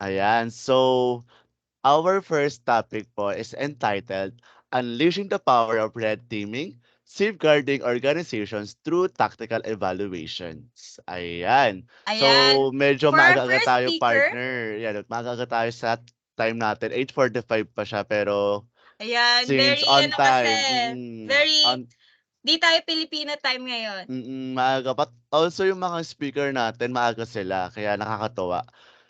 Ayan. So, our first topic po is entitled Unleashing the Power of Red Teaming, Safeguarding Organizations Through Tactical Evaluations. Ayan. Ayan. So, medyo For our maaga first tayo, speaker, partner. Yan, maaga tayo sa time natin. 8:45 pa siya, pero ayan, since very on ano kasi, time, very, on di tayo Filipino time ngayon. maaga. But also yung mga speaker natin, maaga sila. Kaya nakakatuwa.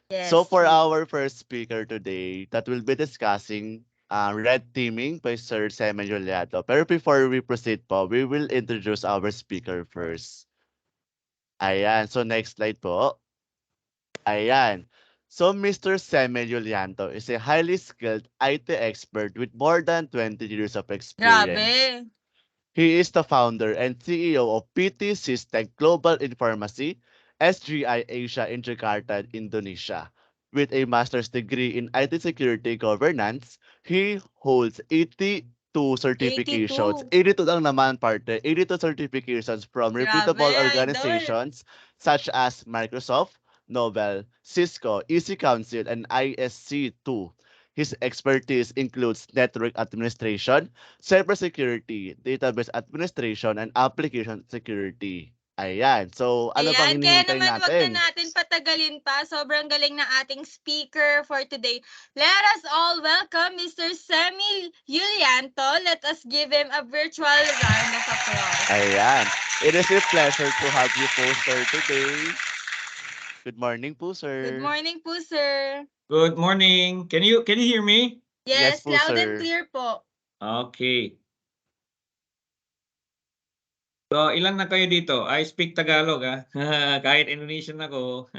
So Yes, for true. our first speaker today, that will be discussing red teaming by Sir Semen Juliado. Pero before we proceed po, we will introduce our speaker first. Ayan. So next slide po. Ayan. So Mr. Semen Julianto is a highly skilled IT expert with more than 20 years of experience. Grabe. He is the founder and CEO of PT System Global Informacy, SGI Asia in Jakarta, Indonesia. With a master's degree in IT security governance, he holds 82 certifications. 82. 82 lang naman parte. 82 certifications from Grabe, reputable idol. organizations such as Microsoft, Nobel, Cisco, EC Council, and ISC2. His expertise includes network administration, cybersecurity, database administration, and application security. Ayan. So, ano pang Ayan, kaya hinihintay naman wag na natin? natin patagalin pa. Sobrang galing ng ating speaker for today. Let us all welcome Mr. Semi Yulianto. Let us give him a virtual round of applause. Ayan. It is a pleasure to have you po, sir, today. Good morning po, Good sir. morning po, sir. Good morning. Can you hear me? Yes Yes, po, loud and sir. clear po. Okay. So, ilan na kayo dito? I speak Tagalog, ah. Kahit Indonesian ako.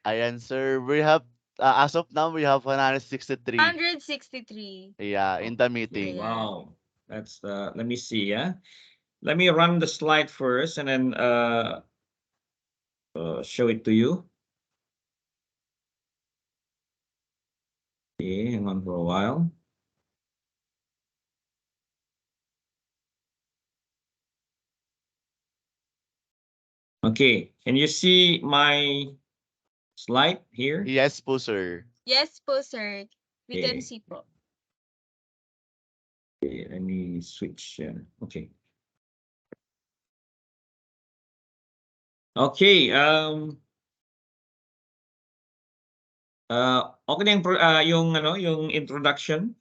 Ayan, sir. We have, as of now, we have 163. 163. Yeah, in the Okay, meeting. Ayan. wow. That's let me see, yeah. Let me run the slide first and then show it to you. Okay, hang on for a while. Okay, can you see my slide here? Yes po, sir. Yes po, sir. We can Okay, see po. okay, let me switch. Okay. Okay, okay na yung ano, yung introduction?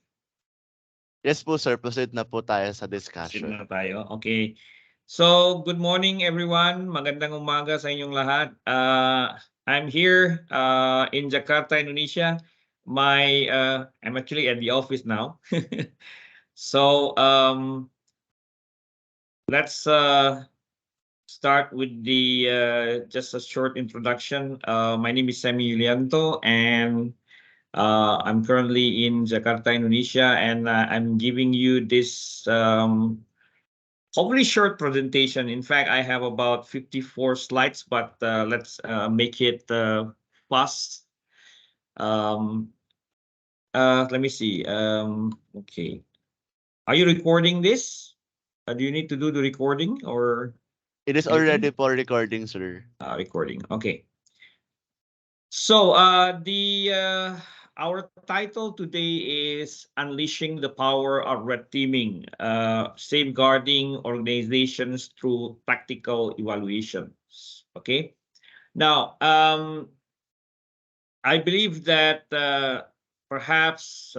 Yes po, sir. Proceed na po tayo sa Proceed discussion. na tayo. Okay. So, good morning everyone. Magandang umaga sa inyong lahat. I'm here in Jakarta, Indonesia. I'm actually at the office now. So, let's start with the just a short introduction. My name is Semi Yulianto and I'm currently in Jakarta, Indonesia, and I'm giving you this hopefully short presentation. In fact, I have about 54 slides, but let's make it fast. Um, Let me see. Okay. Are you recording this? Do you need to do the recording or It is already anything? for recording, sir. Recording. Okay. So the our title today is Unleashing the Power of Red Teaming, Safeguarding Organizations Through Tactical Evaluations. Okay. Now, I believe that perhaps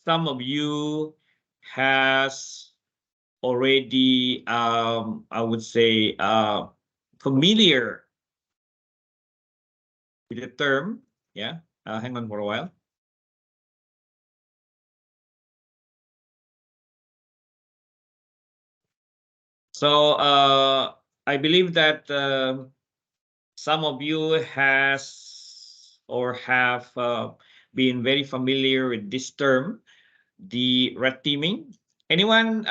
some of you has already, I would say, familiar with the term. Yeah. Hang on for a while. So I believe that some of you has or have been very familiar with this term, the red teaming. Anyone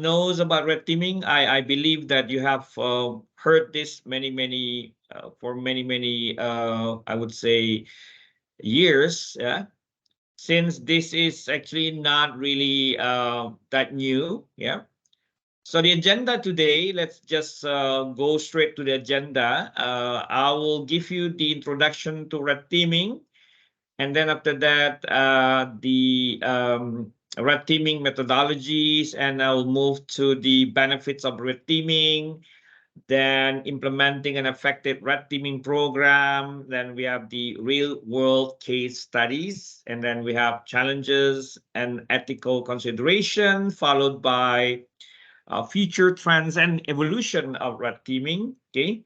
knows about red teaming? I believe that you have heard this many for many I would say years. Yeah, since this is actually not really that new. Yeah. So the agenda today, let's just go straight to the agenda. I will give you the introduction to red teaming, and then after that, the red teaming methodologies, and I'll move to the benefits of red teaming, then implementing an effective red teaming program. Then we have the real world case studies, and then we have challenges and ethical consideration, followed by future trends and evolution of red teaming. Okay.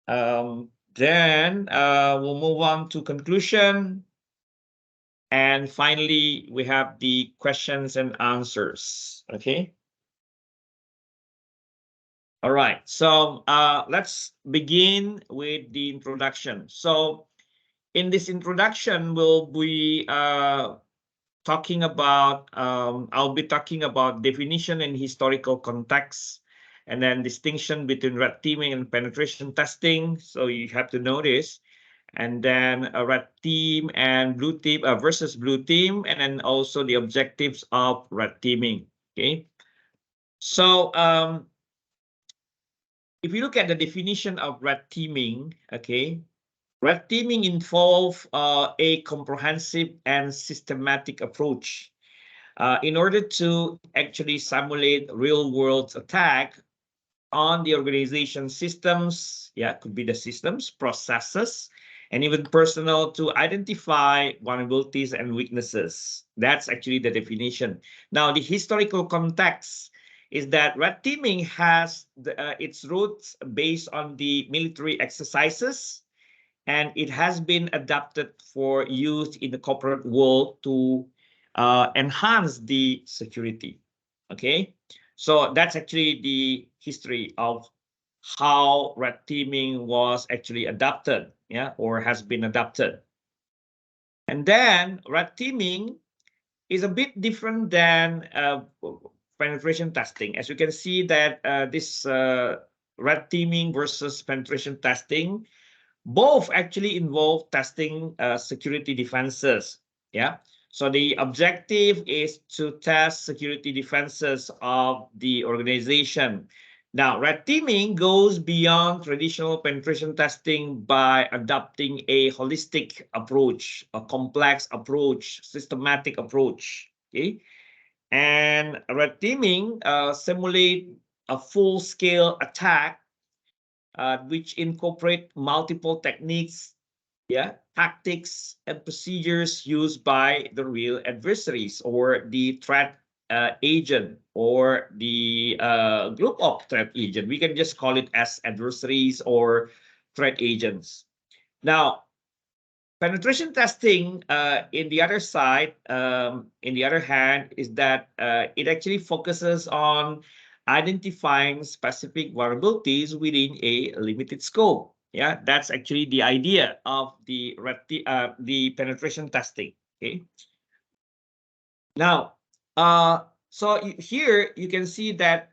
Then we'll move on to conclusion. And finally, we have the questions and answers. Okay. All right. So let's begin with the introduction. So in this introduction, we'll be talking about, I'll be talking about definition and historical context, and then distinction between red teaming and penetration testing. So you have to notice, and then a red team and blue team versus blue team, and then also the objectives of red teaming. Okay. So if you look at the definition of red teaming, okay, red teaming involves a comprehensive and systematic approach in order to actually simulate real-world attack on the organization systems, yeah, could be the systems, processes, and even personnel to identify vulnerabilities and weaknesses. That's actually the definition. Now, the historical context is that red teaming has its roots based on the military exercises, and it has been adapted for use in the corporate world to enhance the security. Okay, so that's actually the history of how red teaming was actually adapted, yeah, or has been adapted. And then red teaming is a bit different than penetration testing. As you can see that this red teaming versus penetration testing both actually involve testing security defenses. Yeah. So the objective is to test security defenses of the organization. Now, red teaming goes beyond traditional penetration testing by adopting a holistic approach, a complex approach, systematic approach. Okay. And red teaming simulate a full-scale attack which incorporate multiple techniques, yeah, tactics and procedures used by the real adversaries or the threat agent or the group of threat agent. We can just call it as adversaries or threat agents. Now, penetration testing, in the other side, in the other hand, is that it actually focuses on identifying specific vulnerabilities within a limited scope. Yeah, that's actually the idea of the penetration testing. Okay. Now, so here you can see that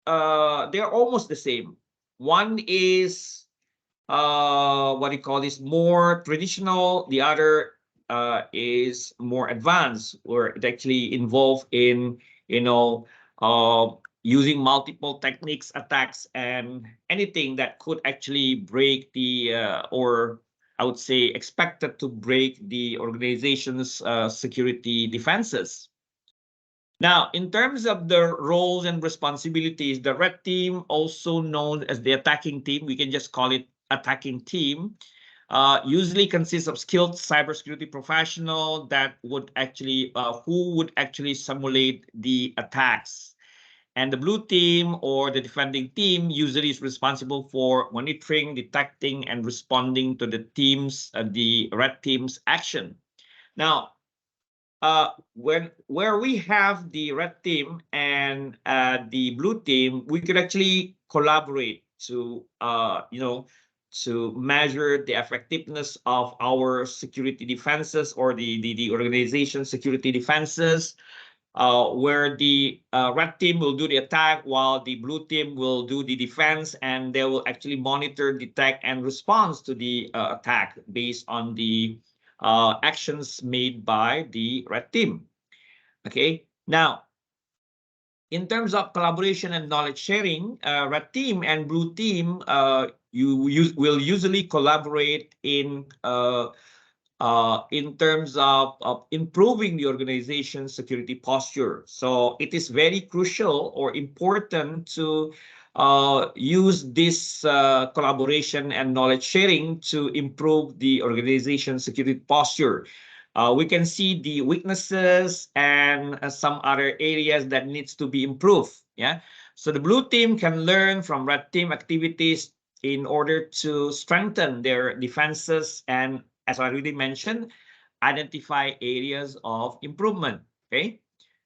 they're almost the same. One is what do you call this, more traditional, the other is more advanced, where it actually involved in, you know, using multiple techniques, attacks, and anything that could actually break the or I would say expected to break the organization's security defenses. Now, in terms of the roles and responsibilities, the red team, also known as the attacking team, we can just call it attacking team, usually consists of skilled cybersecurity professional that would actually, who would actually simulate the attacks. And the blue team or the defending team usually is responsible for monitoring, detecting, and responding to the team's, the red team's action. Now, where we have the red team and the blue team, we could actually collaborate to to measure the effectiveness of our security defenses or the organization security defenses, where the red team will do the attack while the blue team will do the defense, and they will actually monitor, detect, and respond to the attack based on the actions made by the red team. Okay, now in terms of collaboration and knowledge sharing, red team and blue team will usually collaborate in terms of improving the organization's security posture. So it is very crucial or important to use this collaboration and knowledge sharing to improve the organization's security posture. We can see the weaknesses and some other areas that needs to be improved. Yeah. So the blue team can learn from red team activities in order to strengthen their defenses and, as I already mentioned, identify areas of improvement. Okay.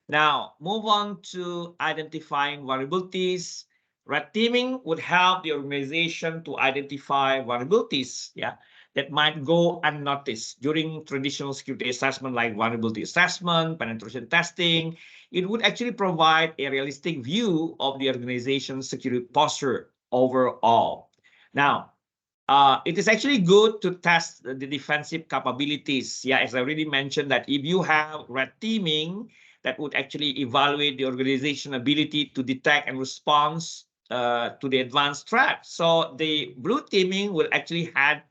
Now, move on to identifying vulnerabilities. Red teaming would help the organization to identify vulnerabilities, yeah, that might go unnoticed during traditional security assessment like vulnerability assessment, penetration testing. It would actually provide a realistic view of the organization's security posture overall. Now, it is actually good to test the defensive capabilities. Yeah, as I already mentioned, that if you have red teaming, that would actually evaluate the organization ability to detect and respond to the advanced threat. So the blue teaming will actually head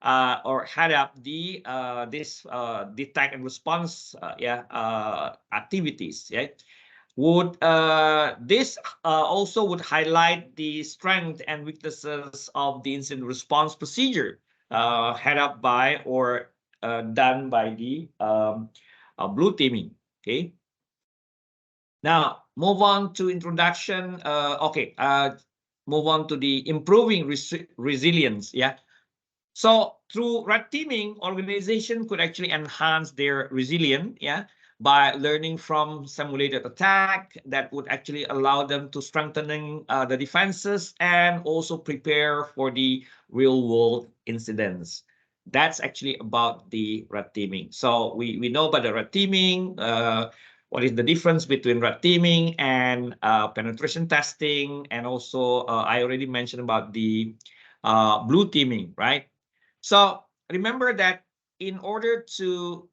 up the this detect and response activities. Yeah, would this also would highlight the strength and weaknesses of the incident response procedure head up by or done by the blue teaming. Okay. Now move on to introduction. Move on to the improving resilience. Yeah. So through red teaming, organization could actually enhance their resilience, yeah, by learning from simulated attack that would actually allow them to strengthening the defenses and also prepare for the real world incidents. That's actually about the red teaming. So we know about the red teaming. What is the difference between red teaming and penetration testing? And also, I already mentioned about the blue teaming, right? So remember that in order to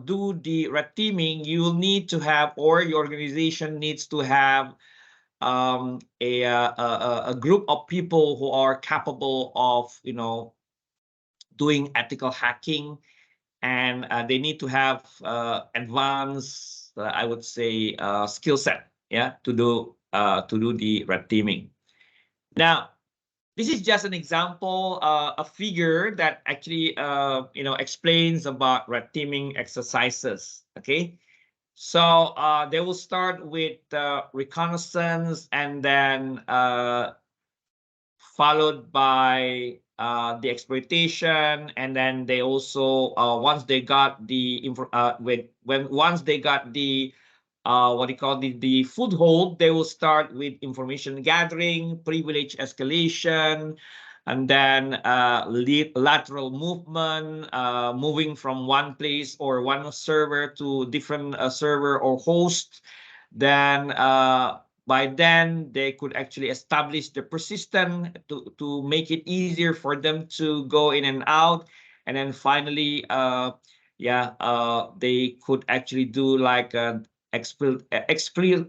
do the red teaming, you will need to have, or your organization needs to have a group of people who are capable of, doing ethical hacking, and they need to have advanced, I would say, skill set, yeah, to do the red teaming. Now, this is just an example, a figure that actually, explains about red teaming exercises. Okay, so they will start with reconnaissance, and then followed by the exploitation, and then they also once they got the once they got the what do you call the foothold, they will start with information gathering, privilege escalation, and then lateral movement, moving from one place or one server to different server or host. Then by then they could actually establish the persistence to make it easier for them to go in and out. And then finally, they could actually do like exfiltrate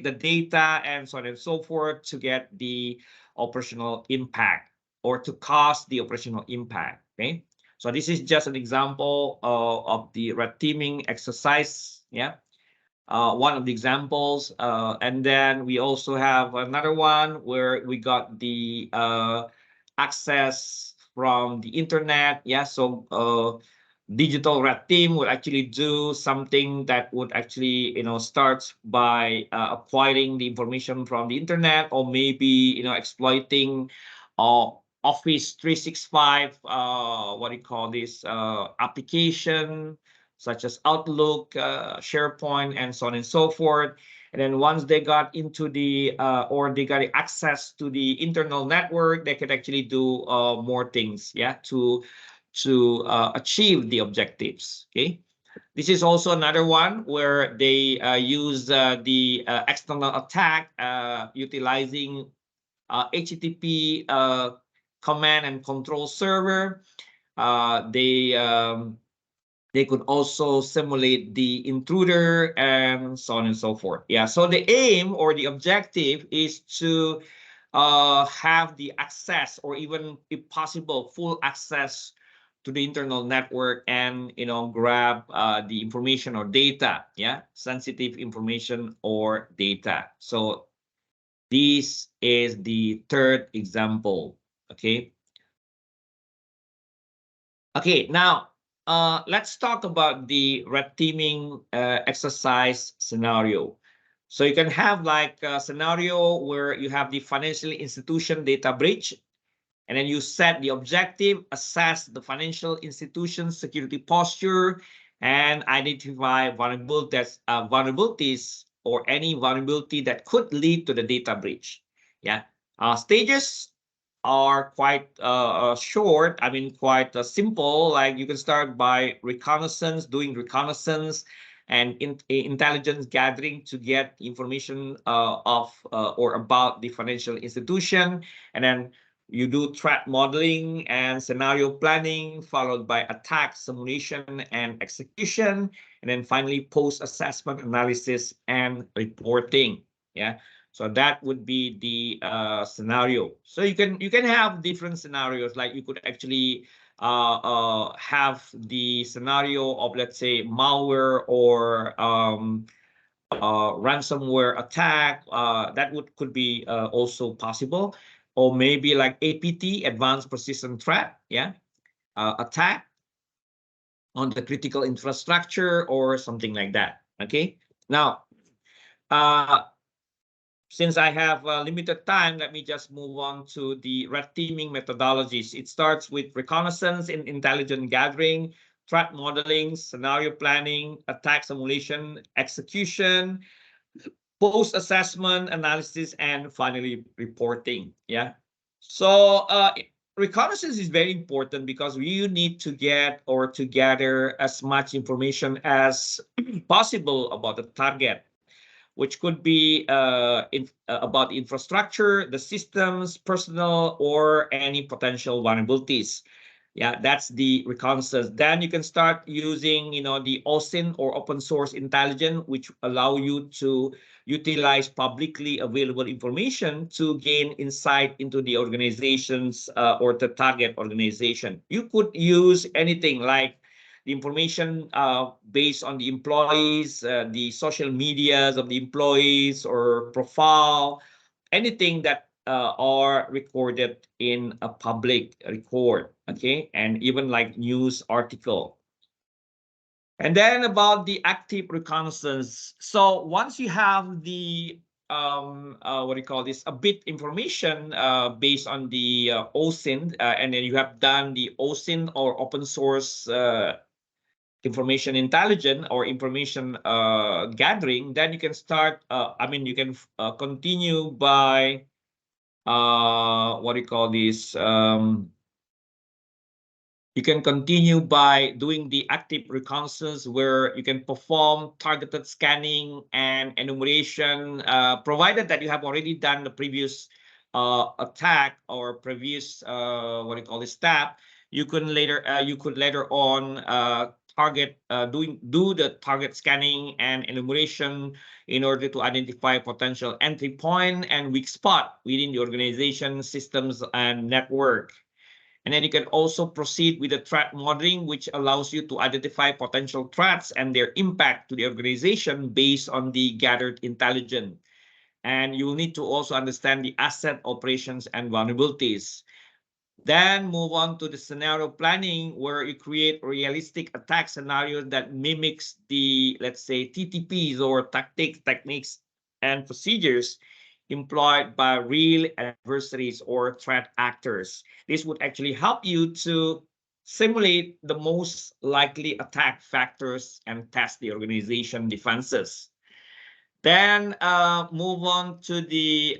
the data and so on and so forth to get the operational impact or to cause the operational impact. Okay, so this is just an example of the red teaming exercise. Yeah, one of the examples, and then we also have another one where we got the access from the internet. Yeah, so digital red team would actually do something that would actually start by acquiring the information from the internet, or maybe exploiting Office 365 what do you call this application such as Outlook, SharePoint, and so on and so forth. And then once they got into the or they got access to the internal network, they could actually do more things, yeah, to achieve the objectives. Okay, this is also another one where they use the external attack utilizing HTTP command and control server. They They could also simulate the intruder and so on and so forth. Yeah, so the aim or the objective is to have the access, or even if possible, full access to the internal network, and grab the information or data, yeah, sensitive information or data. So this is the third example. Okay. Okay, now let's talk about the red teaming exercise scenario. So you can have like a scenario where you have the financial institution data breach, and then you set the objective, assess the financial institution's security posture, and identify vulnerabilities or any vulnerability that could lead to the data breach. Yeah. Stages are quite short. I mean, quite simple. Like you can start by reconnaissance, doing reconnaissance and intelligence gathering to get information of or about the financial institution, and then you do threat modeling and scenario planning, followed by attack simulation and execution, and then finally post-assessment analysis and reporting. Yeah, so that would be the scenario. So you can have different scenarios. Like you could actually have the scenario of, let's say, malware or ransomware attack. That could be also possible, or maybe like APT, advanced persistent threat, yeah, attack on the critical infrastructure or something like that. Okay, now uh, since I have limited time, let me just move on to the red teaming methodologies. It starts with reconnaissance and intelligence gathering, threat modeling, scenario planning, attack simulation, execution, post-assessment analysis, and finally reporting. Yeah. So reconnaissance is very important because you need to get or to gather as much information as possible about the target, which could be about the infrastructure, the systems, personnel, or any potential vulnerabilities. Yeah, that's the reconnaissance. Then you can start using, the OSINT or open source intelligence, which allow you to utilize publicly available information to gain insight into the organizations or the target organization. You could use anything like the information based on the employees, the social medias of the employees or profile, anything that are recorded in a public record, okay, and even like news article. And then about the active reconnaissance. So once you have the what do you call this, a bit information based on the OSINT, and then you have done the OSINT or open source information intelligence or information gathering, then you can start, you can continue by what do you call this, you can continue by doing the active reconnaissance, where you can perform targeted scanning and enumeration, provided that you have already done the previous attack or previous what do you call this, step. You could later on do the target scanning and enumeration in order to identify potential entry point and weak spot within the organization systems and network. And then you can also proceed with the threat modeling, which allows you to identify potential threats and their impact to the organization based on the gathered intelligence. And you will need to also understand the asset operations and vulnerabilities. Then move on to the scenario planning, where you create realistic attack scenarios that mimics the, let's say, TTPs or tactics, techniques, and procedures employed by real adversaries or threat actors. This would actually help you to simulate the most likely attack factors and test the organization defenses. Then move on to the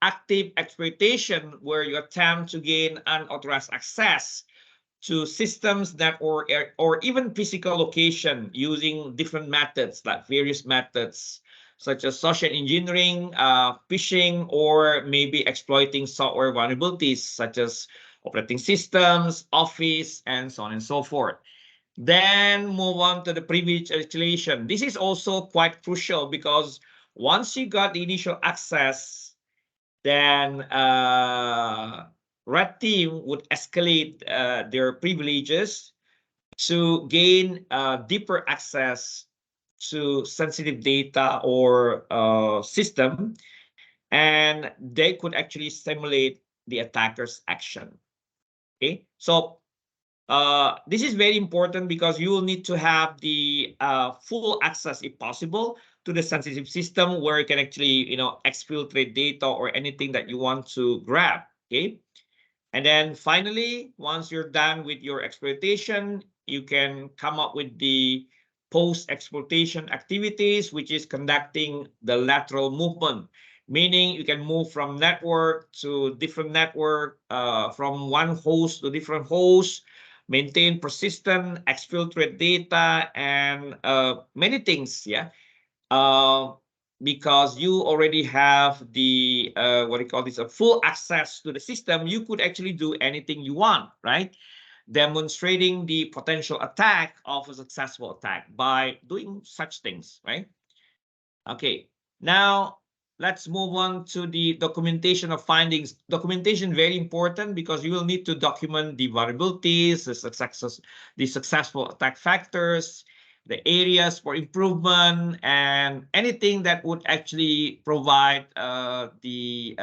active exploitation, where you attempt to gain unauthorized access to systems that or even physical location using different methods, like various methods, such as social engineering, phishing, or maybe exploiting software vulnerabilities such as operating systems, Office, and so on and so forth. Then move on to the privilege escalation. This is also quite crucial because once you got the initial access, then red team would escalate their privileges to gain deeper access to sensitive data or system, and they could actually simulate the attacker's action. Okay, so this is very important because you will need to have the full access, if possible, to the sensitive system where you can actually, exfiltrate data or anything that you want to grab. Okay. And then finally, once you're done with your exploitation, you can come up with the post-exploitation activities, which is conducting the lateral movement, meaning you can move from network to different network, from one host to different host, maintain persistent, exfiltrate data, and many things. Yeah. Uh, because you already have the what do you call this, a full access to the system, you could actually do anything you want, right? Demonstrating the potential attack of a successful attack by doing such things, right? Okay, now let's move on to the documentation of findings. Documentation very important because you will need to document the vulnerabilities, the successful attack factors, the areas for improvement, and anything that would actually provide the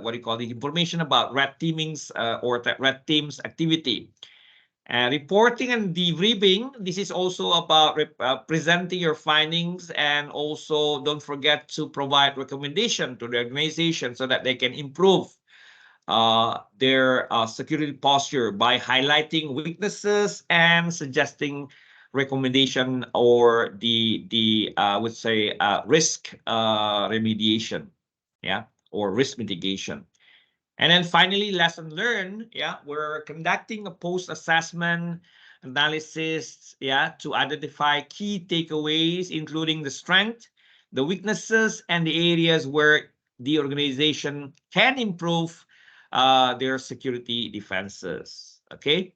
what do you call the information about red teamings or red team's activity. Reporting and debriefing, this is also about presenting your findings, and also don't forget to provide recommendation to the organization so that they can improve their security posture by highlighting weaknesses and suggesting recommendation or the I would say risk remediation, yeah, or risk mitigation. And then finally, lesson learned. Yeah, we're conducting a post-assessment analysis, yeah, to identify key takeaways, including the strength, the weaknesses, and the areas where the organization can improve their security defenses. Okay.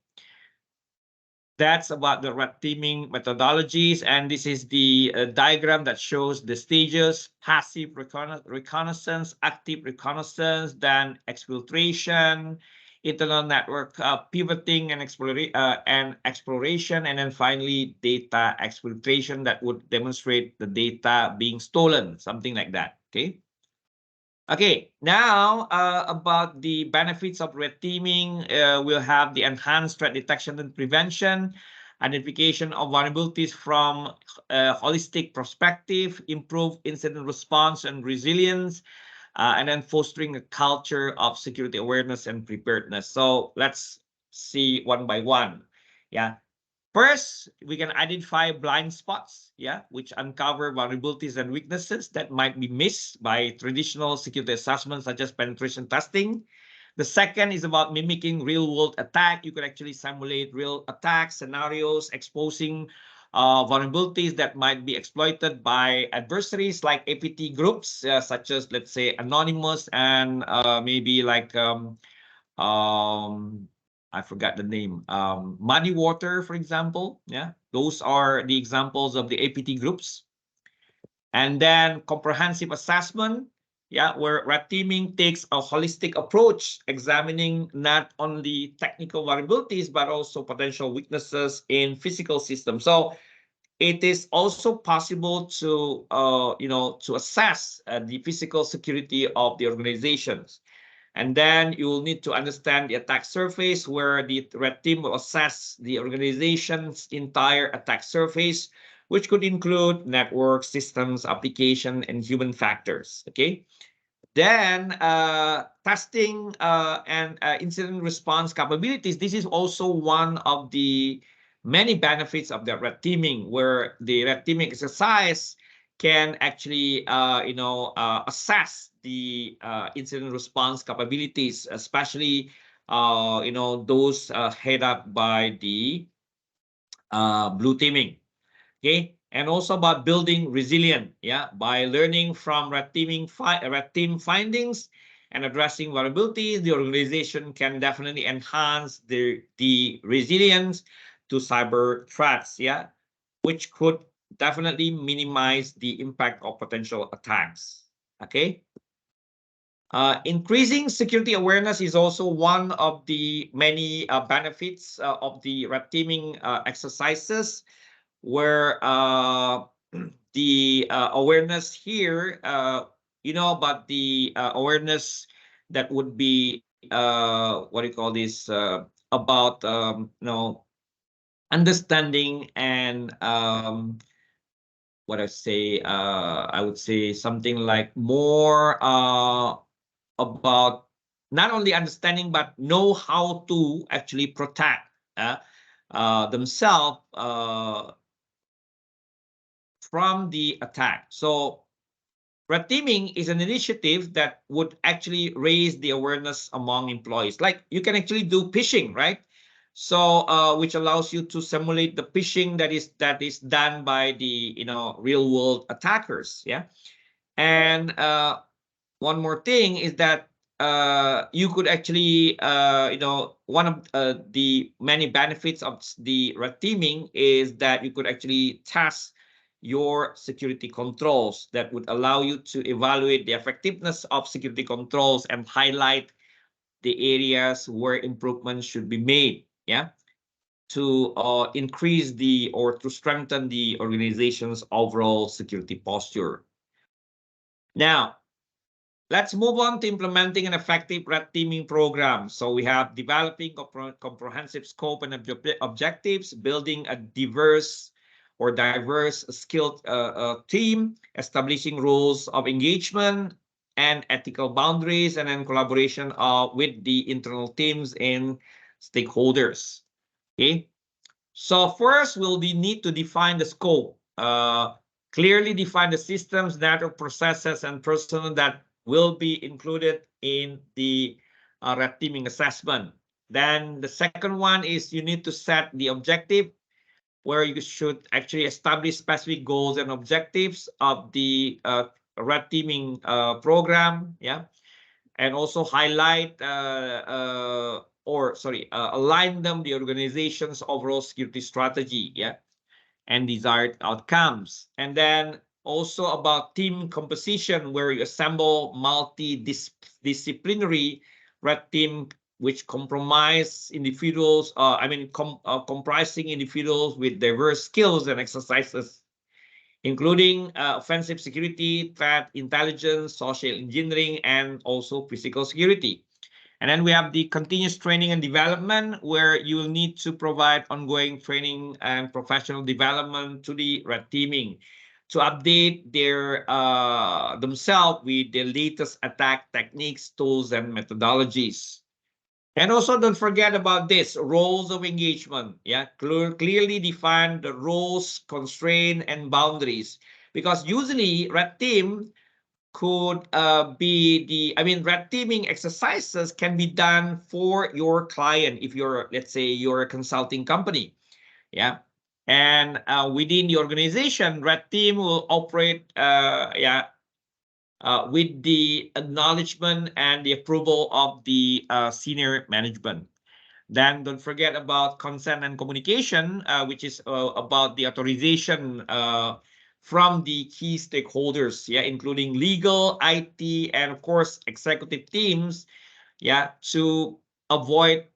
That's about the red teaming methodologies. And this is the diagram that shows the stages: passive reconnaissance, active reconnaissance, then exfiltration, internal network pivoting and exploration, and then finally data exfiltration that would demonstrate the data being stolen, something like that. Okay. Okay, now about the benefits of red teaming, we'll have the enhanced threat detection and prevention, identification of vulnerabilities from a holistic perspective, improve incident response and resilience, and then fostering a culture of security awareness and preparedness. So let's see one by one. Yeah. First, we can identify blind spots, yeah, which uncover vulnerabilities and weaknesses that might be missed by traditional security assessments such as penetration testing. The second is about mimicking real-world attack. You could actually simulate real attack scenarios, exposing vulnerabilities that might be exploited by adversaries like APT groups, such as, let's say, Anonymous and maybe like um I forgot the name, Muddy Water, for example. Yeah, those are the examples of the APT groups. And then comprehensive assessment, yeah, where red teaming takes a holistic approach, examining not only technical vulnerabilities but also potential weaknesses in physical systems. So it is also possible to to assess the physical security of the organizations. And then you will need to understand the attack surface, where the red team will assess the organization's entire attack surface, which could include network, systems, application, and human factors. Okay. Then testing and incident response capabilities. This is also one of the many benefits of the red teaming, where the red teaming exercise can actually assess the incident response capabilities, especially those head up by the blue teaming. Okay. and also about building resilient, yeah, by learning from red team findings and addressing vulnerabilities. The organization can definitely enhance the resilience to cyber threats, yeah, which could definitely minimize the impact of potential attacks. Okay. Increasing security awareness is also one of the many benefits of the red teaming exercises, where the awareness here, but the awareness that would be what do you call this, about understanding and what I would say something like more about not only understanding but know how to actually protect themselves from the attack. So red teaming is an initiative that would actually raise the awareness among employees. Like you can actually do phishing, right? So which allows you to simulate the phishing that is done by the real world attackers. Yeah. And one more thing is that you could actually one of the many benefits of the red teaming is that you could actually test your security controls that would allow you to evaluate the effectiveness of security controls and highlight the areas where improvements should be made, yeah, to increase the or to strengthen the organization's overall security posture. Now, let's move on to implementing an effective red teaming program. So we have developing comprehensive scope and objectives, building a diverse skilled team, establishing rules of engagement and ethical boundaries, and then collaboration with the internal teams and stakeholders. Okay. So first, we'll need to define the scope. Clearly define the systems, network processes, and personnel that will be included in the red teaming assessment. Then the second one is you need to set the objective, where you should actually establish specific goals and objectives of the red teaming program. Yeah. And also highlight align them the organization's overall security strategy, yeah, and desired outcomes. And then also about team composition, where you assemble multidisciplinary red team which comprising individuals with diverse skills and exercises, including offensive security, threat intelligence, social engineering, and also physical security. And then we have the continuous training and development, where you will need to provide ongoing training and professional development to the red teaming to update themselves with the latest attack techniques, tools, and methodologies. And also don't forget about this, roles of engagement. Yeah, clearly define the roles, constraint, and boundaries. Because usually red team could red teaming exercises can be done for your client if you're, let's say, you're a consulting company. Yeah. And within the organization, red team will operate with the acknowledgement and the approval of the senior management. Then don't forget about consent and communication, which is about the authorization from the key stakeholders, yeah, including legal, IT, and of course executive teams, yeah, to avoid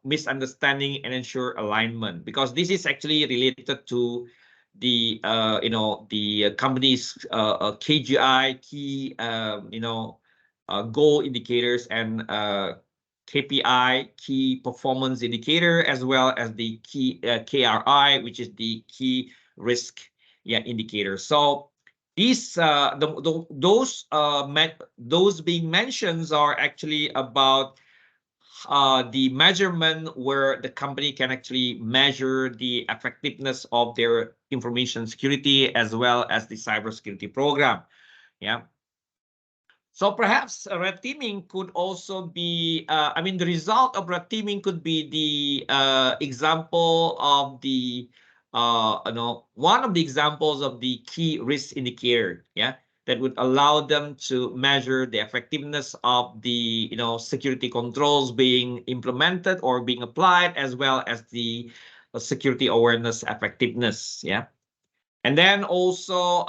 misunderstanding and ensure alignment, because this is actually related to the the company's KGI, key goal indicators, and KPI, key performance indicator, as well as the key KRI, which is the key risk, yeah, indicator. So these those being mentioned are actually about the measurement where the company can actually measure the effectiveness of their information security as well as the cybersecurity program. Yeah. So perhaps red teaming could also be, the result of red teaming could be the example of the one of the examples of the key risk indicator, yeah, that would allow them to measure the effectiveness of the, security controls being implemented or being applied, as well as the security awareness effectiveness, yeah. And then also,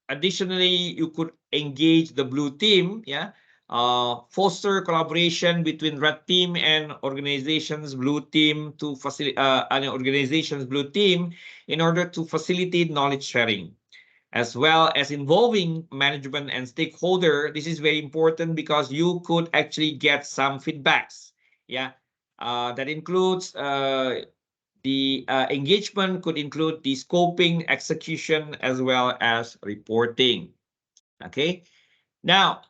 additionally, you could engage the blue team, yeah, foster collaboration between red team and organizations blue team to facilitate an organization's blue team in order to facilitate knowledge sharing, as well as involving management and stakeholder. This is very important because you could actually get some feedbacks, yeah. That includes the engagement could include the scoping, execution, as well as reporting. Okay. Now,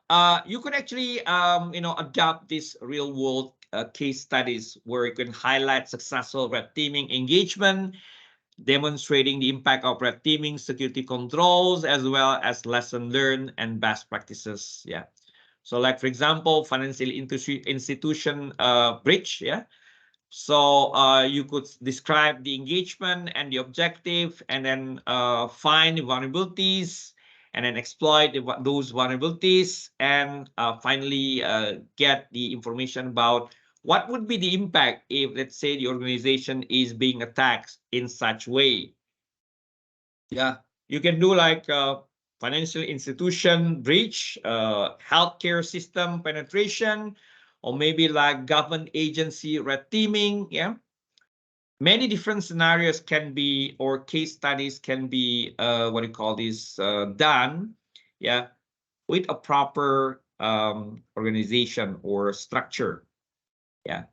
you could actually, adopt these real-world case studies where you can highlight successful red teaming engagement, demonstrating the impact of red teaming security controls, as well as lesson learned and best practices. Yeah. So, like for example, financial institution breach. Yeah. So you could describe the engagement and the objective, and then find the vulnerabilities, and then exploit those vulnerabilities, and finally get the information about what would be the impact if, let's say, the organization is being attacked in such way. Yeah, you can do like financial institution breach, healthcare system penetration, or maybe like government agency red teaming. Yeah, many different scenarios can be, or case studies can be, what do you call this, done, yeah, with a proper organization or structure. Yeah.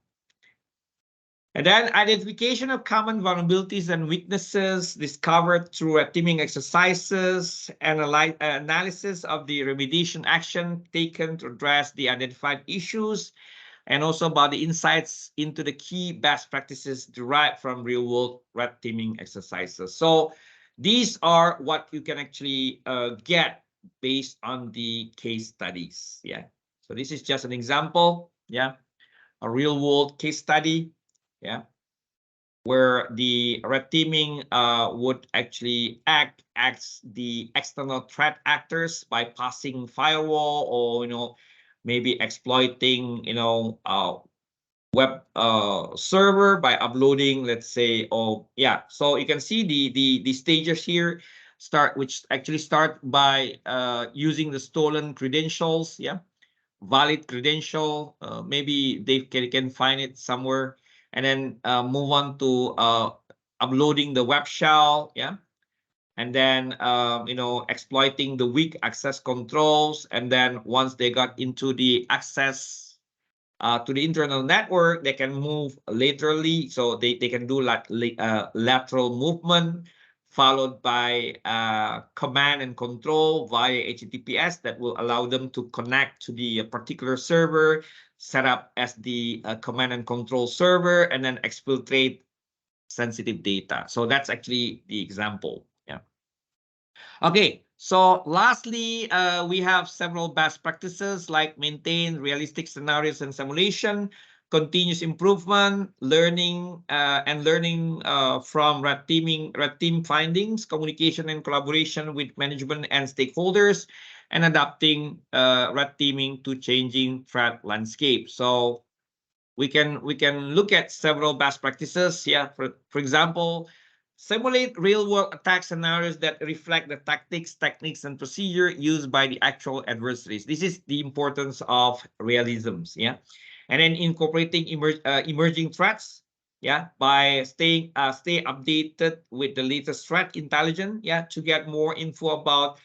And then identification of common vulnerabilities and weaknesses discovered through teaming exercises, analysis of the remediation action taken to address the identified issues, and also about the insights into the key best practices derived from real-world red teaming exercises. So these are what you can actually get based on the case studies. Yeah. So this is just an example. Yeah. A real-world case study. Yeah. Where the red teaming would actually act as the external threat actors by passing firewall, or maybe exploiting web server by uploading, let's say. Oh yeah, so you can see the stages here which actually start by using the stolen credentials. Yeah, valid credential, maybe they can find it somewhere, and then move on to uploading the web shell. Yeah, and then exploiting the weak access controls, and then once they got into the access to the internal network, they can move laterally. So they can do like lateral movement, followed by command and control via HTTPS that will allow them to connect to the particular server set up as the command and control server, and then exfiltrate sensitive data. So that's actually the example. Yeah. Okay, so lastly, we have several best practices like maintain realistic scenarios and simulation, continuous improvement, learning and learning from red team findings, communication and collaboration with management and stakeholders, and adapting red teaming to changing threat landscape. So we can look at several best practices. Yeah, for example, simulate real-world attack scenarios that reflect the tactics, techniques, and procedure used by the actual adversaries. This is the importance of realisms. Yeah, and then incorporating emerging threats. Yeah, by stay updated with the latest threat intelligence. Yeah, to get more info about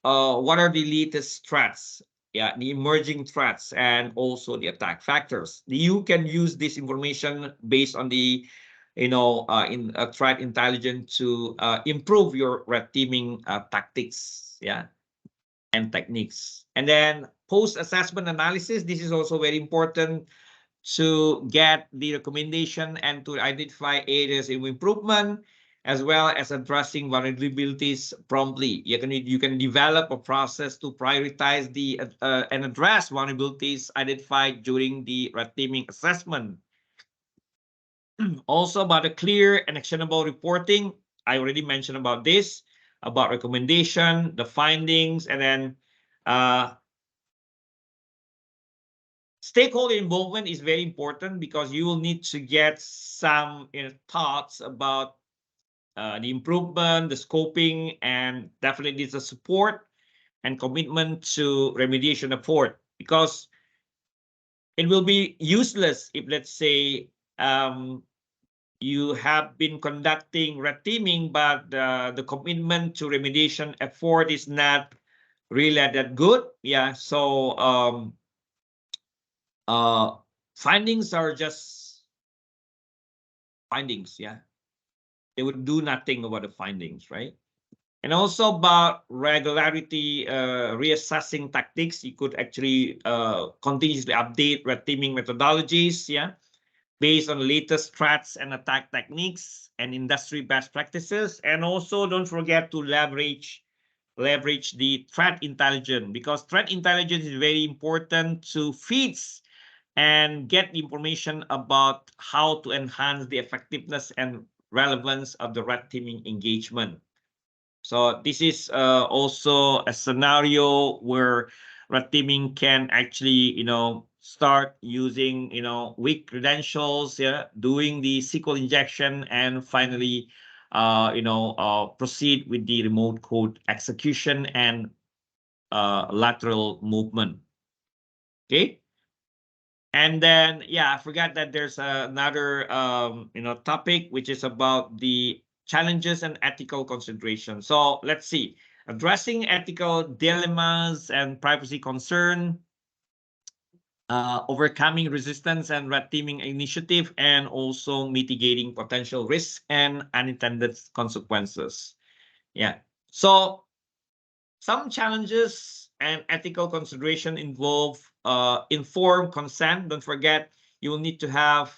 what are the latest threats, yeah, the emerging threats, and also the attack factors. You can use this information based on the in threat intelligence to improve your red teaming tactics, yeah, and techniques. And then post assessment analysis, this is also very important to get the recommendation and to identify areas of improvement, as well as addressing vulnerabilities promptly. You can develop a process to prioritize the and address vulnerabilities identified during the red teaming assessment. Also about a clear and actionable reporting. I already mentioned about this, about recommendation, the findings, and then stakeholder involvement is very important because you will need to get some thoughts about the improvement, the scoping, and definitely the support and commitment to remediation effort, because it will be useless if, let's say, you have been conducting red teaming, but the commitment to remediation effort is not really that good. Yeah, so findings are just findings. Yeah, they would do nothing about the findings, right? And also about regularity, reassessing tactics. You could actually continuously update red teaming methodologies, yeah, based on latest threats and attack techniques and industry best practices. And also don't forget to leverage the threat intelligence, because threat intelligence is very important to feeds and get information about how to enhance the effectiveness and relevance of the red teaming engagement. So this is also a scenario where red teaming can actually, start using, weak credentials, yeah, doing the SQL injection, and finally, proceed with the remote code execution and lateral movement. Okay. And then, yeah, I forgot that there's another, topic, which is about the challenges and ethical considerations. So let's see, addressing ethical dilemmas and privacy concern, overcoming resistance and red teaming initiative, and also mitigating potential risks and unintended consequences. Yeah. So some challenges and ethical consideration involve informed consent. Don't forget, you will need to have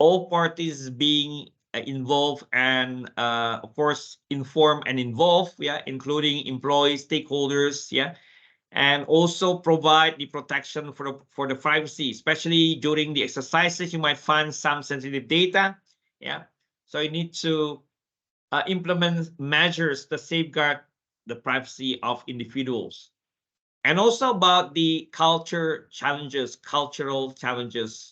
all parties being involved and, of course, informed and involved, yeah, including employees, stakeholders, yeah, and also provide the protection for the privacy, especially during the exercises. You might find some sensitive data, yeah, so you need to implement measures to safeguard the privacy of individuals. And also about the cultural challenges.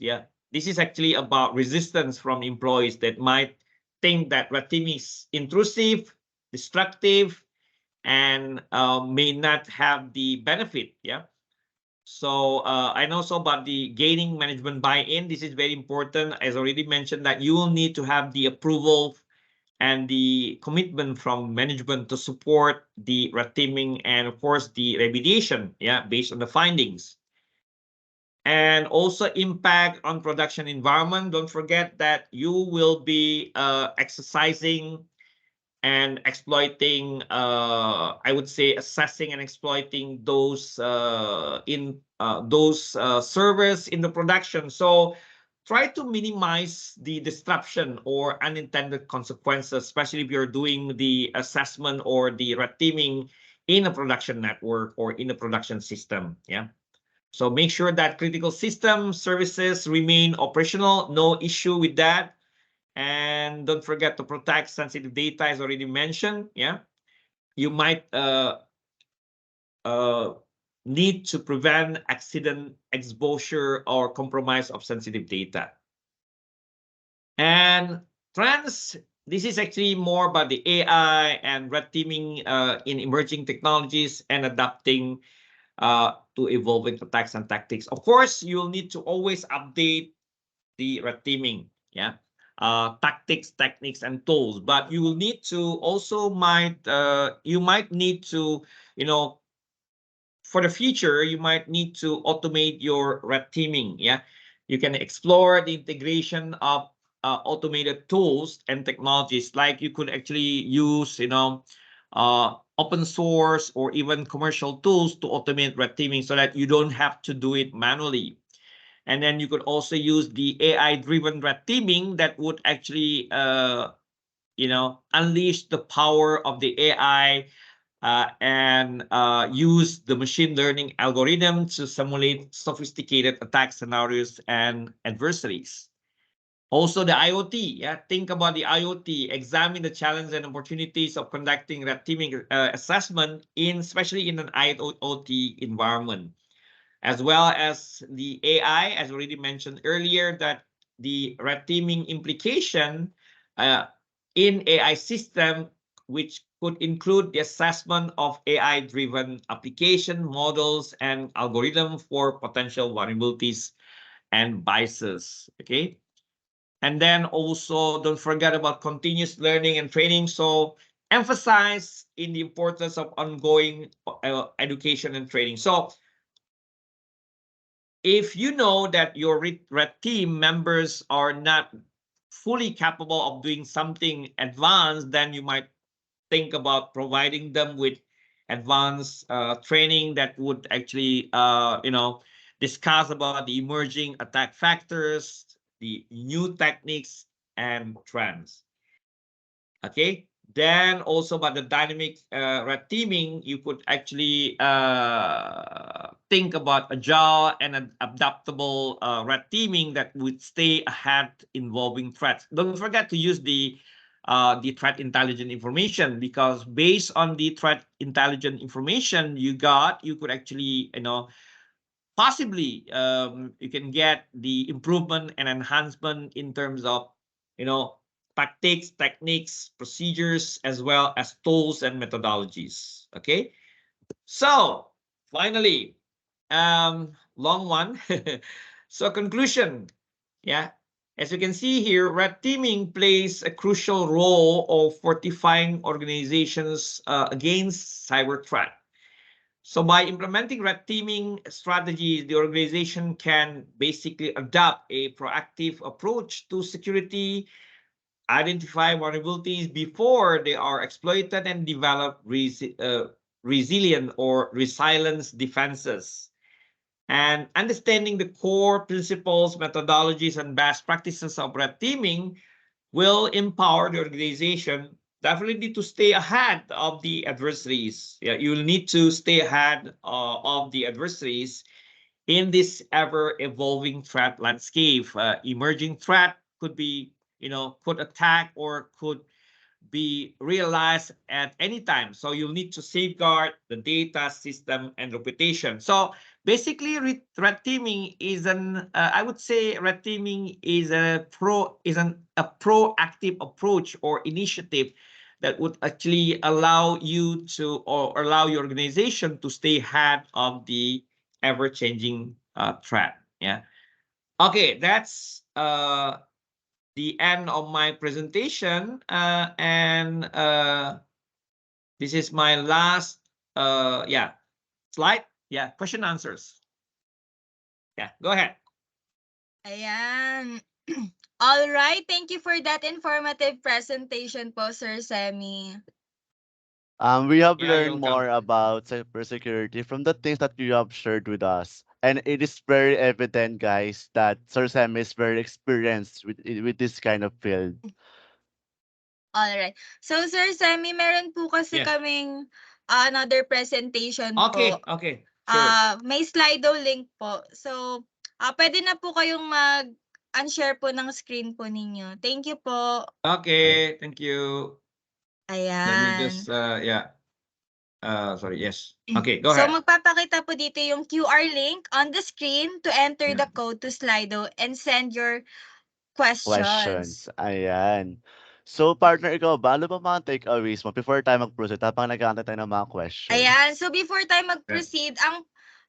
Yeah, this is actually about resistance from employees that might think that red teaming is intrusive, destructive, and may not have the benefit. Yeah. So and also about the gaining management buy-in. This is very important. As already mentioned, that you will need to have the approval and the commitment from management to support the red teaming and, of course, the remediation, yeah, based on the findings. And also impact on production environment. Don't forget that you will be exercising and exploiting, I would say, assessing and exploiting those servers in the production. So try to minimize the disruption or unintended consequences, especially if you're doing the assessment or the red teaming in a production network or in a production system. Yeah. So make sure that critical system services remain operational. No issue with that. And don't forget to protect sensitive data, as already mentioned. Yeah. You might need to prevent accident exposure or compromise of sensitive data. And trends, this is actually more about the AI and red teaming in emerging technologies and adapting to evolving attacks and tactics. Of course, you'll need to always update the red teaming, yeah, tactics, techniques, and tools. But you will need to also you might need to, for the future, you might need to automate your red teaming. Yeah, you can explore the integration of automated tools and technologies. Like you could actually use, open source or even commercial tools to automate red teaming, so that you don't have to do it manually. And then you could also use the AI-driven red teaming that would actually, unleash the power of the AI and use the machine learning algorithm to simulate sophisticated attack scenarios and adversaries. Also, the IoT. Yeah, think about the IoT. Examine the challenges and opportunities of conducting red teaming assessment especially in an IoT environment, as well as the AI, as already mentioned earlier, that the red teaming implication in AI system, which could include the assessment of AI-driven application models and algorithm for potential vulnerabilities and biases. Okay. And then also don't forget about continuous learning and training. So emphasize in the importance of ongoing education and training. So if you know that your red team members are not fully capable of doing something advanced, then you might think about providing them with advanced training that would actually, discuss about the emerging attack factors, the new techniques and trends. Okay. Then also about the dynamic red teaming, you could actually think about agile and adaptable red teaming that would stay ahead involving threats. Don't forget to use the threat intelligence information, because based on the threat intelligence information you got, you could actually, possibly you can get the improvement and enhancement in terms of, tactics, techniques, procedures, as well as tools and methodologies. Okay. So finally, long one. So conclusion. Yeah. As you can see here, red teaming plays a crucial role of fortifying organizations against cyber threat. So by implementing red teaming strategies, the organization can basically adopt a proactive approach to security, identify vulnerabilities before they are exploited, and develop resilient or resilience defenses. And understanding the core principles, methodologies, and best practices of red teaming will empower the organization definitely to stay ahead of the adversaries. Yeah, you'll need to stay ahead of the adversaries in this ever evolving threat landscape. Emerging threat could be, could attack or could be realized at any time. So you'll need to safeguard the data, system, and reputation. So basically, red teaming is I would say red teaming is a proactive approach or initiative that would actually allow you to, or allow your organization to stay ahead of the ever-changing threat. Yeah. Okay, that's the end of my presentation, and this is my last slide. Yeah, question answers. Yeah, go ahead. Ayan. All right, thank you for that informative presentation po, Sir Semi. We have Yeah, you're learned more welcome. about cybersecurity from the things that you have shared with us. And it is very evident, guys, that Sir Sam is very experienced with this kind of field. All right. So, Sir Semi, meron po kasi Yes. kaming another presentation po. Okay, sure. May Slido link po. So, pwede na po kayong unshare po ng screen po ninyo. Thank you po. Okay, thank you. Let me just, Ayan. sorry, yes. Okay, go So, ahead. magpapakita po dito yung QR link on the screen to enter the code to Slido and send your questions. Questions. Ayan. So, partner, ikaw ba? Ano ba mga takeaways mo before tayo mag-proceed habang nag-aantay tayo ng mga Ayan. questions? So, before tayo mag-proceed,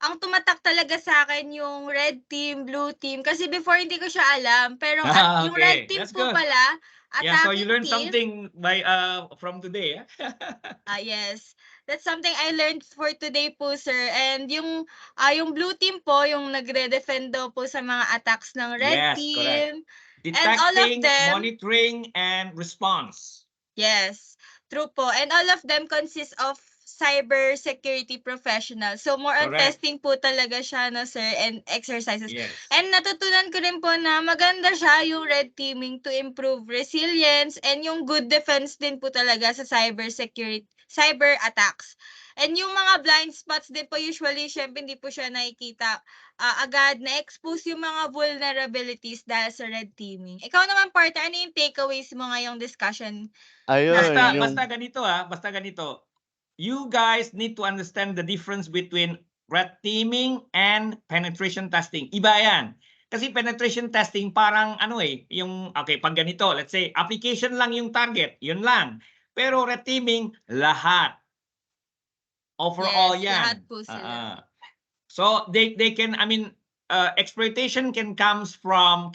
ang tumatak talaga sa akin yung red team, blue team. Kasi before hindi ko siya alam. Pero yung red Okay, team that's po good. pala, Yeah, so you attacking learned team. something by from today. Yes. That's something I learned for today po, sir. And yung blue team po, yung nagre-defend daw po sa mga attacks ng red Yes, correct. team. And all of Detecting, them, monitoring, and response. yes, true po. And all of them consist of cyber security professionals. So more on Correct. testing po talaga siya, no, sir, and exercises. Yes. And natutunan ko rin po na maganda siya yung red teaming to improve resilience and yung good defense din po talaga sa cyber security, cyber attacks. And yung mga blind spots din po usually, syempre hindi po siya nakikita agad, na-expose yung mga vulnerabilities dahil sa red teaming. Ikaw naman, partner, ano yung takeaways mo ngayong discussion Ayun, Basta natin? yung basta ganito basta ganito. You guys need to understand the difference between red teaming and penetration testing. Iba 'yan. Kasi penetration testing parang ano yung okay, pag ganito, let's say application lang yung target, yun lang. Pero red teaming lahat. Overall Yes, lahat 'yan. po sila. So they can I mean exploitation can come from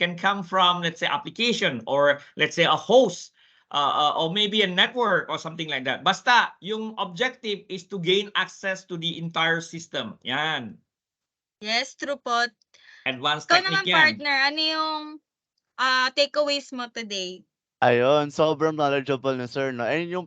let's say application or let's say a host or maybe a network or something like that. Basta yung objective is to gain access to the entire system. Yan. Yes, true po. Advanced Ikaw technique naman, yan. partner, ano yung takeaways mo today? ayun, sobrang knowledgeable ni sir 'no, ayun yung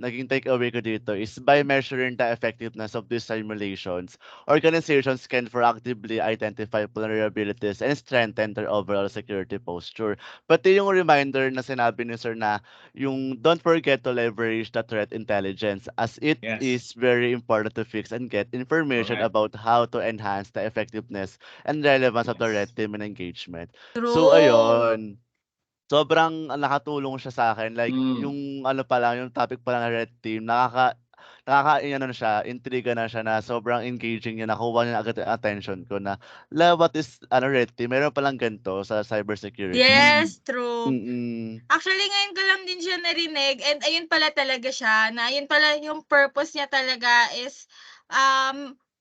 naging takeaway ko dito is by measuring the effectiveness of these simulations, organizations can proactively identify vulnerabilities and strengthen their overall security posture. Pati yung reminder na sinabi ni sir na yung don't forget to leverage the threat intelligence as it Yes. is very important to fix and get information Correct. about how to enhance the effectiveness and relevance of the red Yes. team and engagement. So True. ayun. Sobrang nakatulong siya sa'kin like Mm. yung ano pa lang, yung topic pa lang ng red team nakaka-ano na siya, intriga na siya na sobrang engaging niya, nakuha niya agad yung attention ko na, what is ano red team, meron palang ganito sa cybersecurity. Mm. Yes, true. Mm. Actually, ngayon ko lang din siya narinig and ayun pala talaga siya, na ayun pala yung purpose niya talaga is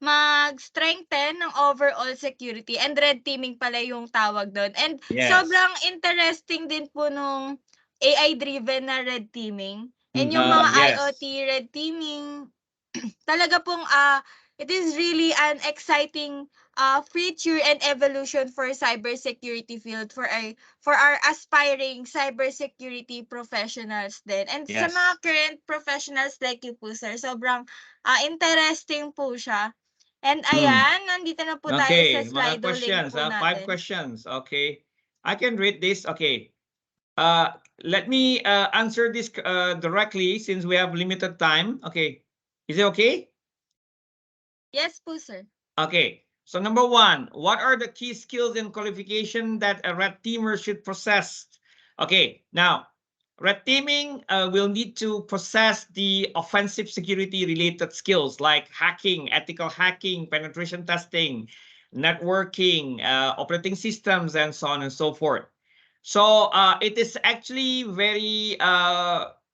mag-strengthen ng overall security, and red teaming pala yung tawag doon. And Yes. sobrang interesting din po nung AI-driven na red teaming. And yung mga IoT Yes. red teaming, talaga pong it is really an exciting future and evolution for cybersecurity field for our aspiring cybersecurity professionals din. And sa mga Yes. current professionals like you po, sir, sobrang interesting po siya. And Mm. ayan, nandito na po tayo sa Okay, mga Slido link questions po five natin. questions. Okay. I can read this. Okay. Let me answer this directly since we have limited time. Okay. Is it okay? Yes po, sir. Okay. So number one, what are the key skills and qualification that a red teamer should possess? Okay. Now, red teaming will need to possess the offensive security related skills like hacking, ethical hacking, penetration testing, networking, operating systems, and so on and so forth. So it is actually very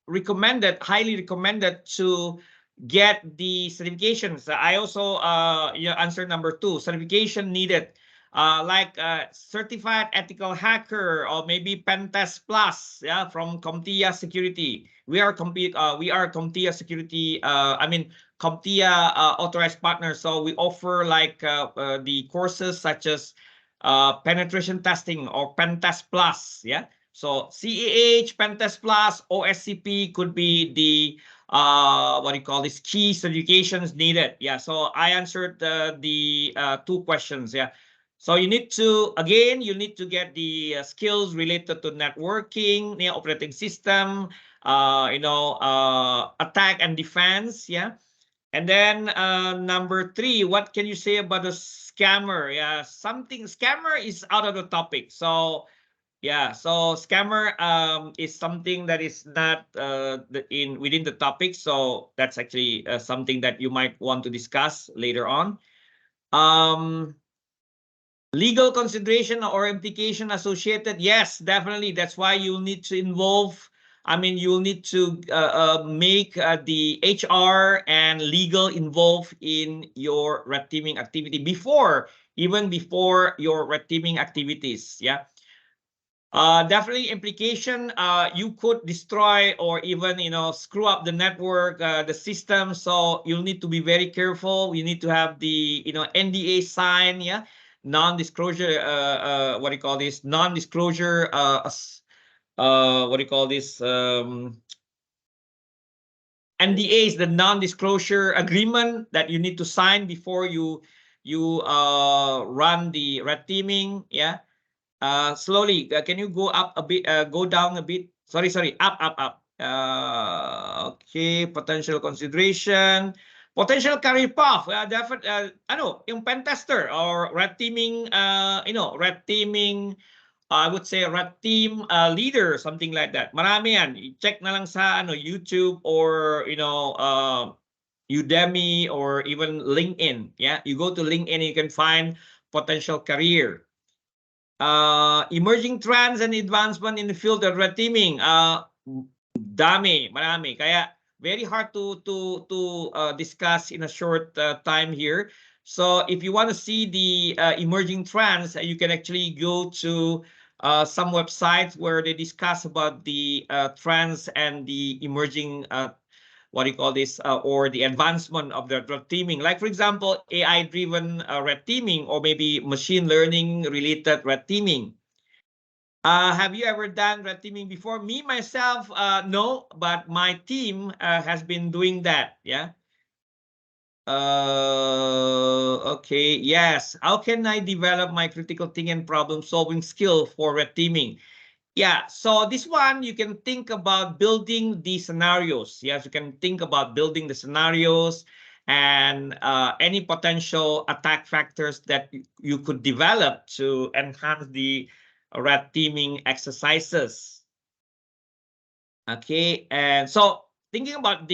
recommended, highly recommended to get the certifications. I also answer number two, certification needed. Like certified ethical hacker or maybe pen test plus, yeah, from CompTIA Security. We are CompTIA Security. CompTIA authorized partner. So we offer like the courses such as penetration testing or pen test plus, yeah. So CEH, pen test plus, OSCP could be the what do you call this, key certifications needed. Yeah, so I answered the two questions. Yeah, so you need to get the skills related to networking, operating system, attack and defense. Yeah, and then number three, what can you say about a scammer? Yeah, scammer is out of the topic. So yeah, so scammer is something that is not within the topic. So that's actually something that you might want to discuss later on. Legal consideration or implication associated. Yes, definitely. That's why you need to you'll need to make the HR and legal involved in your red teaming activity even before your red teaming activities. Yeah. Definitely implication, you could destroy or even screw up the network, the system. So you'll need to be very careful. You need to have the NDA sign, yeah, non-disclosure. What do you call this? Non-disclosure. What do you call this? NDA is the non-disclosure agreement that you need to sign before you run the red teaming. Yeah. Slowly. Can you go up a bit? Go down a bit. Sorry. Up. Okay, potential consideration. Potential career path. Yung pen tester or red teaming, red teaming, I would say red team leader, something like that. Marami yan. I-check na lang sa YouTube or Udemy or even LinkedIn. Yeah, you go to LinkedIn, you can find potential career. Emerging trends and advancement in the field of red teaming. Marami. Kaya very hard to discuss in a short time here. So if you want to see the emerging trends, you can actually go to some websites where they discuss about the trends and the emerging what do you call this, or the advancement of the red teaming. Like, for example, AI-driven red teaming or maybe machine learning-related red teaming. Have you ever done red teaming before? Me, myself, no, but my team has been doing that, yeah? Okay, yes. How can I develop my critical thinking and problem-solving skill for red teaming? Yeah, so this one, you can think about building the scenarios. Yes, you can think about building the scenarios and any potential attack factors that you could develop to enhance the red teaming exercises. Okay, and so thinking about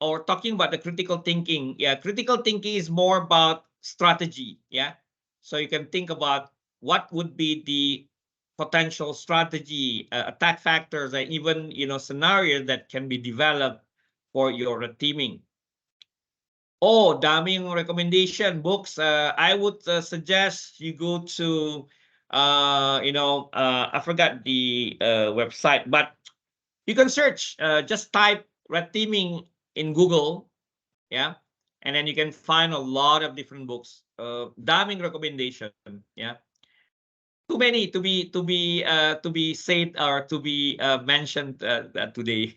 or talking about the critical thinking. Yeah, critical thinking is more about strategy. Yeah, so you can think about what would be the potential strategy, attack factors, and even scenarios that can be developed for your teaming. Oh, daming recommendation books. I would suggest you go to I forgot the website, but you can search. Just type red teaming in Google, yeah, and then you can find a lot of different books. Daming recommendation, yeah. Too many to be said or to be mentioned today.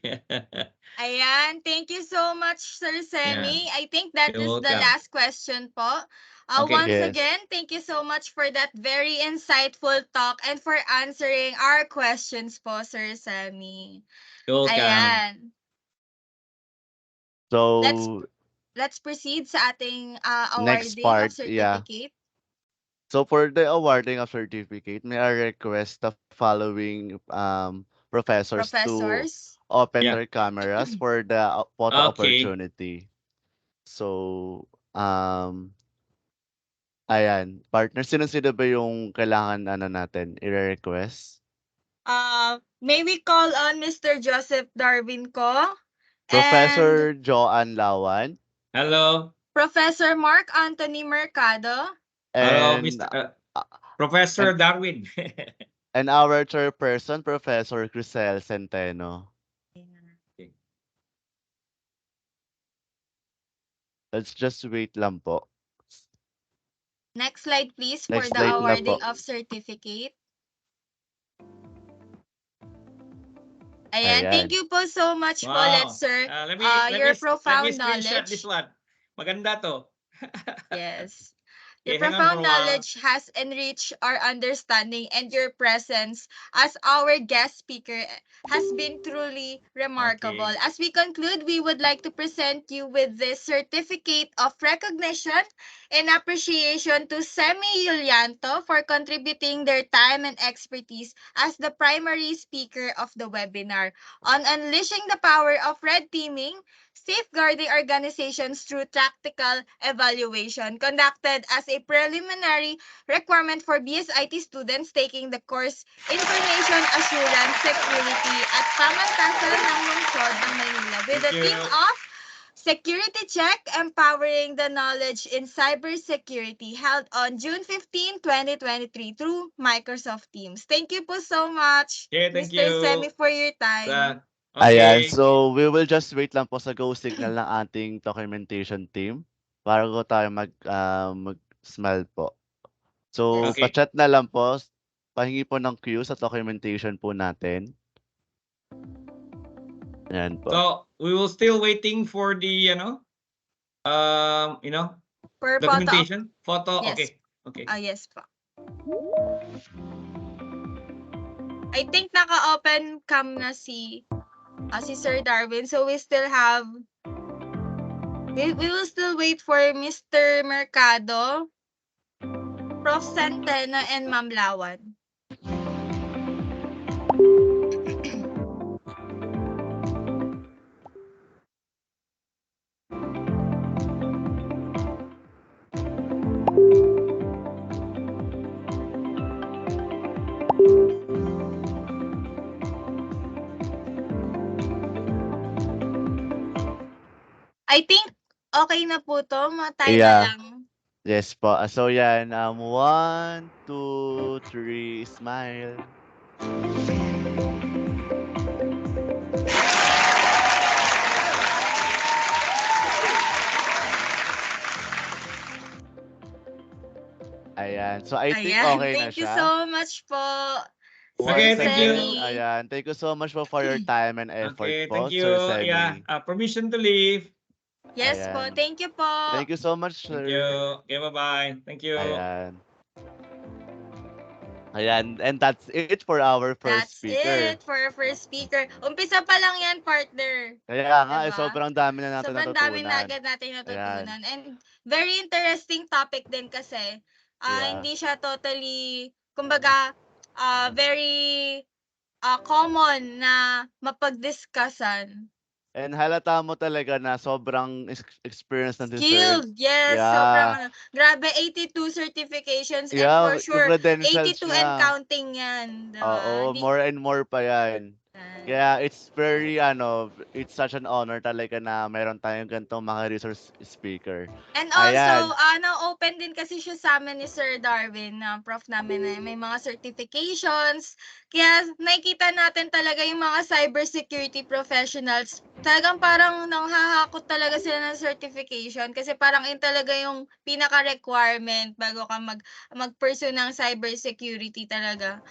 Ayan, thank you so much, Sir Yeah, Semi. I think that you're is the welcome. last question po. Okay, Once Yes. again, thank you so much for that very insightful talk and for answering our questions po, Sir Semi. you're welcome. Ayan. Let's So, let's proceed sa ating next awarding of part, yeah. certificate. So for the awarding of certificate, may I request the following professors to Professors. open Yeah. their cameras for the photo Okay. opportunity. So, ayan, partner, sino-sino ba yung kailangan natin i-request? May we call on Mr. Joseph Darwin ko and Professor Joanne Lawan Hello. Professor Mark Anthony Mercado. Hello, and Mr. uh, Professor and Darwin. and our chairperson, Professor Crisel Centeno. Okay. Let's just wait lang po. Next slide please for Next the slide na awarding po. of certificate. Ayan, thank Ayan. you po so much po, let's Wow. sir. Let me Your let me profound screenshot this knowledge. one. Maganda to. Yes. Your Okay, hang on for profound a while. knowledge has enriched our understanding, and your presence as our guest speaker has been truly remarkable. Okay. As we conclude, we would like to present you with this certificate of recognition and appreciation to Semi Yulianto for contributing their time and expertise as the primary speaker of the webinar on unleashing the power of red teaming, safeguarding organizations through tactical evaluation, conducted as a preliminary requirement for BSIT students taking the course Information Assurance Security at Pamantasan ng Lungsod ng Maynila with Thank a team you. of Security Check Empowering the Knowledge in Cybersecurity held on June 15, 2023 through Microsoft Teams. Thank you po so much, Okay, thank Mr. Semi, you. for your time. Ayan, Okay. so we will just wait lang po sa go signal ng ating documentation team bago tayo mag-smile po. So, Yes. Okay. pa-chat na lang po, pahingi po ng queue sa documentation po natin. Ayan po. So we will still waiting for the For photo. documentation photo. Yes. Okay. Okay. Yes po. I think naka-open cam na si Sir Darwin. So we still have we will still wait for Mr. Mercado, Prof. Centeno, and Ma'am Lawan. I think okay na po 'to, tayo na Yeah. lang. Yes po. So yan, 1, 2, 3, smile. Ayan. So I think Ayan, okay na thank you siya. so much po, Sir Okay, Once thank again, you. Semi. ayan, thank you so much po for your time and effort Okay, thank po, you. Sir Yeah, Semi. permission to leave. Yes po, Ayan. thank you po. Thank you so much, Thank you. sir. Okay, bye-bye. Thank you. Ayan. Ayan, and that's it for our first That's speaker. it for our first speaker. Umpisa pa lang yan, partner. Kaya nga, Diba? sobrang dami na natin Sobrang dami na natutunan. agad natin Ayan. natutunan. And very interesting topic din kasi. Yeah. Hindi siya totally, kumbaga, very common na mapag-discussan. And halata mo talaga na sobrang experience natin, sir. Skilled, yes, sobrang Yeah. ano. Grabe, 82 certifications and Yeah, for yung sure, credentials 82 and niya. counting yan. Diba? Oo, Hindi, more and more pa yan. yan. Kaya it's very it's such an honor talaga na meron tayong ganitong mga resource speaker. And also, Ayan. na-open din kasi siya sa amin ni Sir Darwin, na prof namin na may mga certifications. Kaya nakikita natin talaga yung mga cybersecurity professionals. Talagang parang nanghahakot talaga sila ng certification kasi parang yun talaga yung pinaka-requirement bago ka mag-pursue ng cybersecurity talaga.